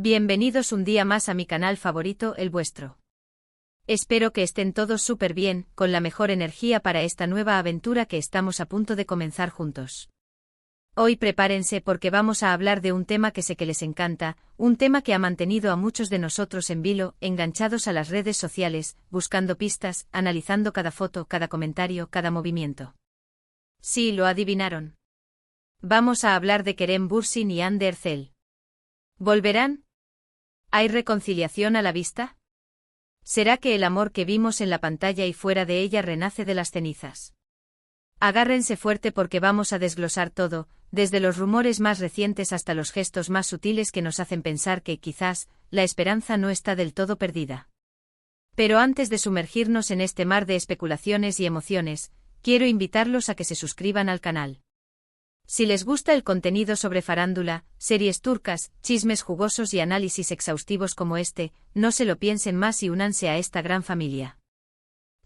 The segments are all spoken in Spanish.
Bienvenidos un día más a mi canal favorito, el vuestro. Espero que estén todos súper bien, con la mejor energía para esta nueva aventura que estamos a punto de comenzar juntos. Hoy prepárense porque vamos a hablar de un tema que sé que les encanta, un tema que ha mantenido a muchos de nosotros en vilo, enganchados a las redes sociales, buscando pistas, analizando cada foto, cada comentario, cada movimiento. Sí, lo adivinaron. Vamos a hablar de Kerem Bürsin y Hande Erçel. ¿Volverán? ¿Hay reconciliación a la vista? ¿Será que el amor que vimos en la pantalla y fuera de ella renace de las cenizas? Agárrense fuerte porque vamos a desglosar todo, desde los rumores más recientes hasta los gestos más sutiles que nos hacen pensar que, quizás, la esperanza no está del todo perdida. Pero antes de sumergirnos en este mar de especulaciones y emociones, quiero invitarlos a que se suscriban al canal. Si les gusta el contenido sobre farándula, series turcas, chismes jugosos y análisis exhaustivos como este, no se lo piensen más y únanse a esta gran familia.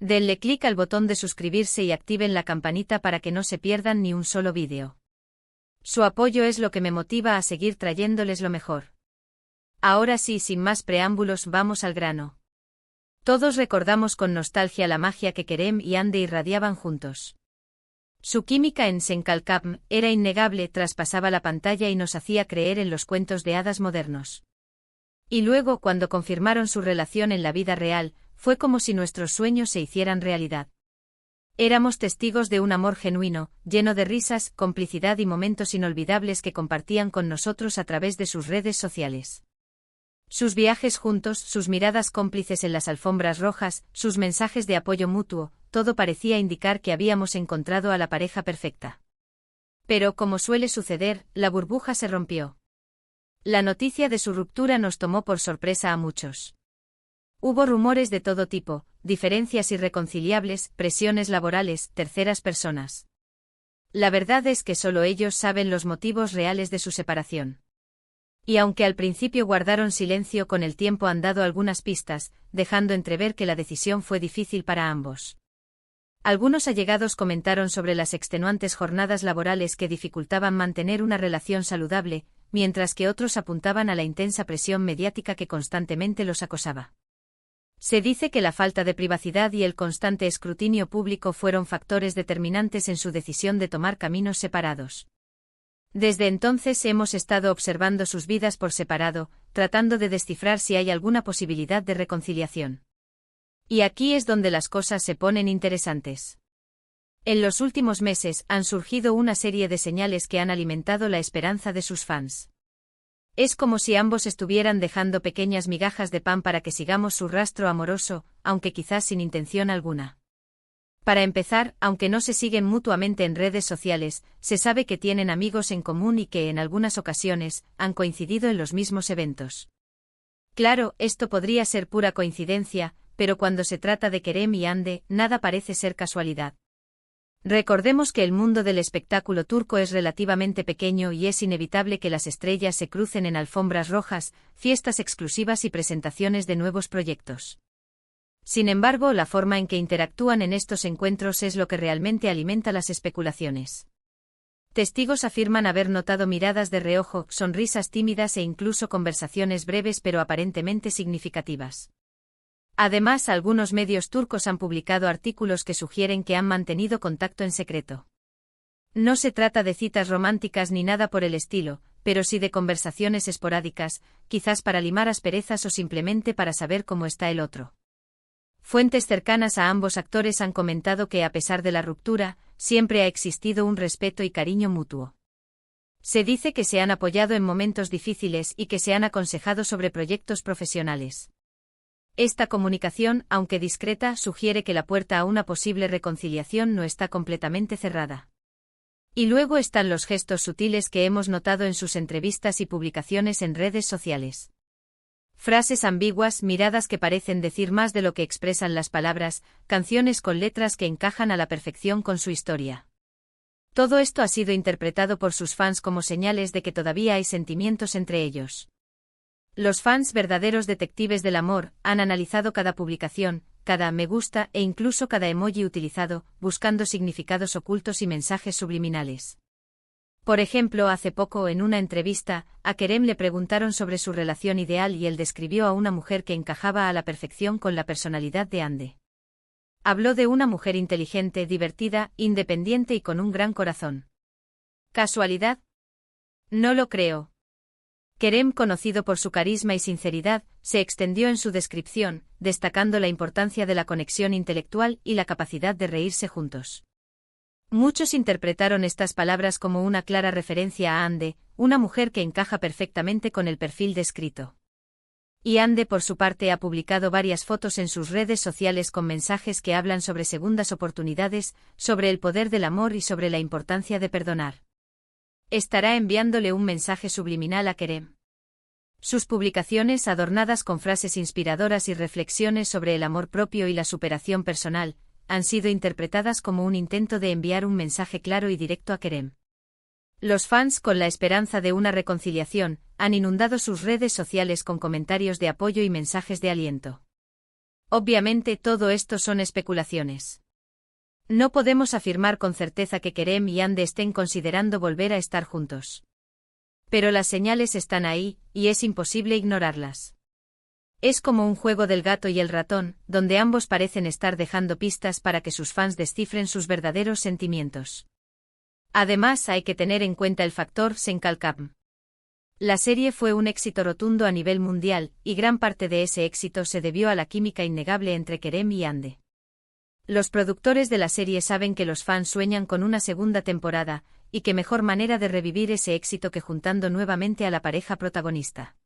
Denle clic al botón de suscribirse y activen la campanita para que no se pierdan ni un solo vídeo. Su apoyo es lo que me motiva a seguir trayéndoles lo mejor. Ahora sí, sin más preámbulos, vamos al grano. Todos recordamos con nostalgia la magia que Kerem y Hande irradiaban juntos. Su química en Sen Kalkam era innegable, traspasaba la pantalla y nos hacía creer en los cuentos de hadas modernos. Y luego, cuando confirmaron su relación en la vida real, fue como si nuestros sueños se hicieran realidad. Éramos testigos de un amor genuino, lleno de risas, complicidad y momentos inolvidables que compartían con nosotros a través de sus redes sociales. Sus viajes juntos, sus miradas cómplices en las alfombras rojas, sus mensajes de apoyo mutuo, todo parecía indicar que habíamos encontrado a la pareja perfecta. Pero, como suele suceder, la burbuja se rompió. La noticia de su ruptura nos tomó por sorpresa a muchos. Hubo rumores de todo tipo, diferencias irreconciliables, presiones laborales, terceras personas. La verdad es que solo ellos saben los motivos reales de su separación. Y aunque al principio guardaron silencio, con el tiempo han dado algunas pistas, dejando entrever que la decisión fue difícil para ambos. Algunos allegados comentaron sobre las extenuantes jornadas laborales que dificultaban mantener una relación saludable, mientras que otros apuntaban a la intensa presión mediática que constantemente los acosaba. Se dice que la falta de privacidad y el constante escrutinio público fueron factores determinantes en su decisión de tomar caminos separados. Desde entonces hemos estado observando sus vidas por separado, tratando de descifrar si hay alguna posibilidad de reconciliación. Y aquí es donde las cosas se ponen interesantes. En los últimos meses han surgido una serie de señales que han alimentado la esperanza de sus fans. Es como si ambos estuvieran dejando pequeñas migajas de pan para que sigamos su rastro amoroso, aunque quizás sin intención alguna. Para empezar, aunque no se siguen mutuamente en redes sociales, se sabe que tienen amigos en común y que en algunas ocasiones han coincidido en los mismos eventos. Claro, esto podría ser pura coincidencia, pero cuando se trata de Kerem y Hande, nada parece ser casualidad. Recordemos que el mundo del espectáculo turco es relativamente pequeño y es inevitable que las estrellas se crucen en alfombras rojas, fiestas exclusivas y presentaciones de nuevos proyectos. Sin embargo, la forma en que interactúan en estos encuentros es lo que realmente alimenta las especulaciones. Testigos afirman haber notado miradas de reojo, sonrisas tímidas e incluso conversaciones breves pero aparentemente significativas. Además, algunos medios turcos han publicado artículos que sugieren que han mantenido contacto en secreto. No se trata de citas románticas ni nada por el estilo, pero sí de conversaciones esporádicas, quizás para limar asperezas o simplemente para saber cómo está el otro. Fuentes cercanas a ambos actores han comentado que, a pesar de la ruptura, siempre ha existido un respeto y cariño mutuo. Se dice que se han apoyado en momentos difíciles y que se han aconsejado sobre proyectos profesionales. Esta comunicación, aunque discreta, sugiere que la puerta a una posible reconciliación no está completamente cerrada. Y luego están los gestos sutiles que hemos notado en sus entrevistas y publicaciones en redes sociales. Frases ambiguas, miradas que parecen decir más de lo que expresan las palabras, canciones con letras que encajan a la perfección con su historia. Todo esto ha sido interpretado por sus fans como señales de que todavía hay sentimientos entre ellos. Los fans, verdaderos detectives del amor, han analizado cada publicación, cada me gusta e incluso cada emoji utilizado, buscando significados ocultos y mensajes subliminales. Por ejemplo, hace poco en una entrevista, a Kerem le preguntaron sobre su relación ideal y él describió a una mujer que encajaba a la perfección con la personalidad de Hande. Habló de una mujer inteligente, divertida, independiente y con un gran corazón. ¿Casualidad? No lo creo. Kerem, conocido por su carisma y sinceridad, se extendió en su descripción, destacando la importancia de la conexión intelectual y la capacidad de reírse juntos. Muchos interpretaron estas palabras como una clara referencia a Hande, una mujer que encaja perfectamente con el perfil descrito. Y Hande, por su parte, ha publicado varias fotos en sus redes sociales con mensajes que hablan sobre segundas oportunidades, sobre el poder del amor y sobre la importancia de perdonar. Estará enviándole un mensaje subliminal a Kerem. Sus publicaciones, adornadas con frases inspiradoras y reflexiones sobre el amor propio y la superación personal, han sido interpretadas como un intento de enviar un mensaje claro y directo a Kerem. Los fans, con la esperanza de una reconciliación, han inundado sus redes sociales con comentarios de apoyo y mensajes de aliento. Obviamente todo esto son especulaciones. No podemos afirmar con certeza que Kerem y Hande estén considerando volver a estar juntos. Pero las señales están ahí, y es imposible ignorarlas. Es como un juego del gato y el ratón, donde ambos parecen estar dejando pistas para que sus fans descifren sus verdaderos sentimientos. Además, hay que tener en cuenta el factor Senkalkam. La serie fue un éxito rotundo a nivel mundial, y gran parte de ese éxito se debió a la química innegable entre Kerem y Hande. Los productores de la serie saben que los fans sueñan con una segunda temporada, y qué mejor manera de revivir ese éxito que juntando nuevamente a la pareja protagonista.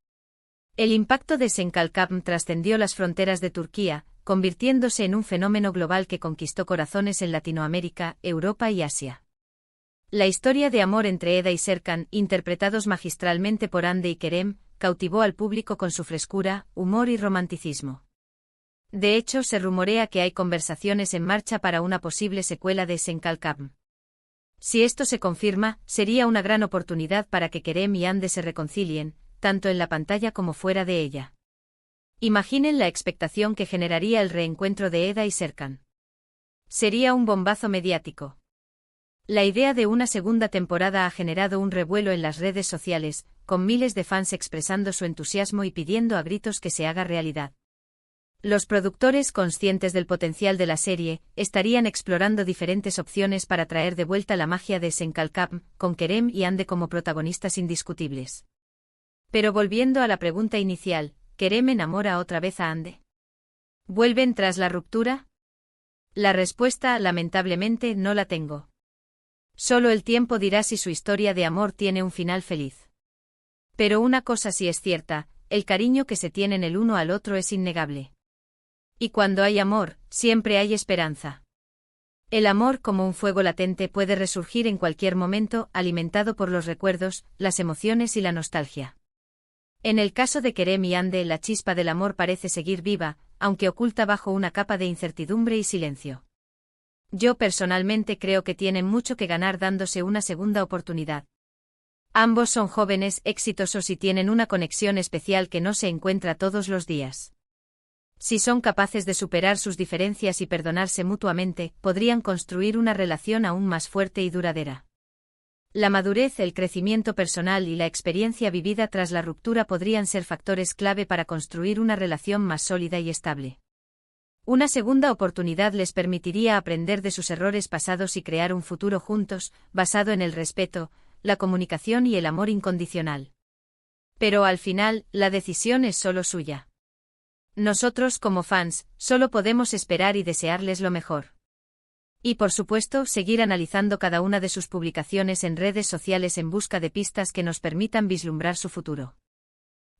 El impacto de Senkalkam trascendió las fronteras de Turquía, convirtiéndose en un fenómeno global que conquistó corazones en Latinoamérica, Europa y Asia. La historia de amor entre Eda y Serkan, interpretados magistralmente por Hande y Kerem, cautivó al público con su frescura, humor y romanticismo. De hecho, se rumorea que hay conversaciones en marcha para una posible secuela de Senkalkam. Si esto se confirma, sería una gran oportunidad para que Kerem y Hande se reconcilien, tanto en la pantalla como fuera de ella. Imaginen la expectación que generaría el reencuentro de Eda y Serkan. Sería un bombazo mediático. La idea de una segunda temporada ha generado un revuelo en las redes sociales, con miles de fans expresando su entusiasmo y pidiendo a gritos que se haga realidad. Los productores, conscientes del potencial de la serie, estarían explorando diferentes opciones para traer de vuelta la magia de Senkalkam, con Kerem y Hande como protagonistas indiscutibles. Pero volviendo a la pregunta inicial, ¿Kerem enamora otra vez a Hande? ¿Vuelven tras la ruptura? La respuesta, lamentablemente, no la tengo. Solo el tiempo dirá si su historia de amor tiene un final feliz. Pero una cosa sí es cierta, el cariño que se tienen el uno al otro es innegable. Y cuando hay amor, siempre hay esperanza. El amor, como un fuego latente, puede resurgir en cualquier momento, alimentado por los recuerdos, las emociones y la nostalgia. En el caso de Kerem y Hande, la chispa del amor parece seguir viva, aunque oculta bajo una capa de incertidumbre y silencio. Yo personalmente creo que tienen mucho que ganar dándose una segunda oportunidad. Ambos son jóvenes, exitosos y tienen una conexión especial que no se encuentra todos los días. Si son capaces de superar sus diferencias y perdonarse mutuamente, podrían construir una relación aún más fuerte y duradera. La madurez, el crecimiento personal y la experiencia vivida tras la ruptura podrían ser factores clave para construir una relación más sólida y estable. Una segunda oportunidad les permitiría aprender de sus errores pasados y crear un futuro juntos, basado en el respeto, la comunicación y el amor incondicional. Pero al final, la decisión es solo suya. Nosotros, como fans, solo podemos esperar y desearles lo mejor. Y por supuesto, seguir analizando cada una de sus publicaciones en redes sociales en busca de pistas que nos permitan vislumbrar su futuro.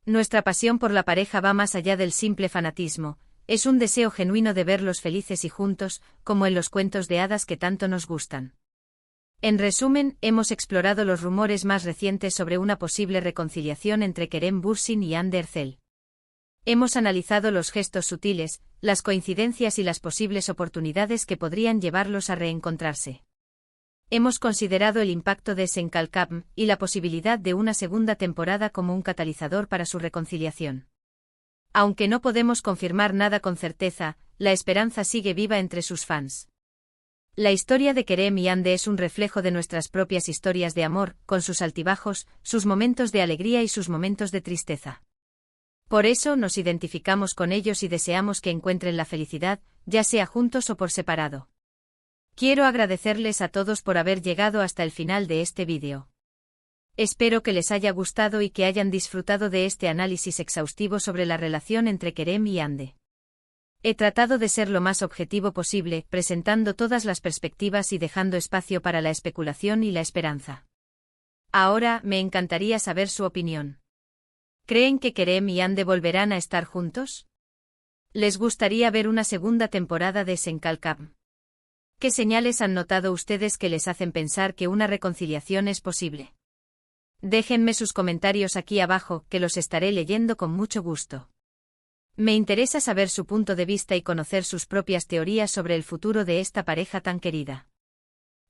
Nuestra pasión por la pareja va más allá del simple fanatismo, es un deseo genuino de verlos felices y juntos, como en los cuentos de hadas que tanto nos gustan. En resumen, hemos explorado los rumores más recientes sobre una posible reconciliación entre Kerem Bürsin y Hande Erçel. Hemos analizado los gestos sutiles, las coincidencias y las posibles oportunidades que podrían llevarlos a reencontrarse. Hemos considerado el impacto de Senkalkam y la posibilidad de una segunda temporada como un catalizador para su reconciliación. Aunque no podemos confirmar nada con certeza, la esperanza sigue viva entre sus fans. La historia de Kerem y Ande es un reflejo de nuestras propias historias de amor, con sus altibajos, sus momentos de alegría y sus momentos de tristeza. Por eso nos identificamos con ellos y deseamos que encuentren la felicidad, ya sea juntos o por separado. Quiero agradecerles a todos por haber llegado hasta el final de este vídeo. Espero que les haya gustado y que hayan disfrutado de este análisis exhaustivo sobre la relación entre Kerem y Ande. He tratado de ser lo más objetivo posible, presentando todas las perspectivas y dejando espacio para la especulación y la esperanza. Ahora, me encantaría saber su opinión. ¿Creen que Kerem y Ande volverán a estar juntos? ¿Les gustaría ver una segunda temporada de Senkalkam? ¿Qué señales han notado ustedes que les hacen pensar que una reconciliación es posible? Déjenme sus comentarios aquí abajo, que los estaré leyendo con mucho gusto. Me interesa saber su punto de vista y conocer sus propias teorías sobre el futuro de esta pareja tan querida.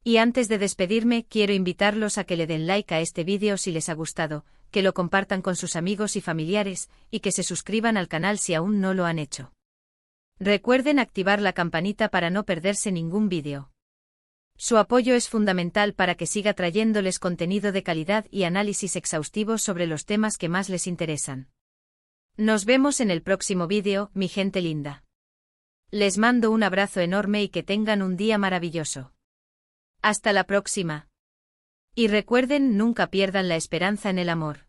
Y antes de despedirme, quiero invitarlos a que le den like a este vídeo si les ha gustado, que lo compartan con sus amigos y familiares, y que se suscriban al canal si aún no lo han hecho. Recuerden activar la campanita para no perderse ningún vídeo. Su apoyo es fundamental para que siga trayéndoles contenido de calidad y análisis exhaustivos sobre los temas que más les interesan. Nos vemos en el próximo vídeo, mi gente linda. Les mando un abrazo enorme y que tengan un día maravilloso. Hasta la próxima. Y recuerden, nunca pierdan la esperanza en el amor.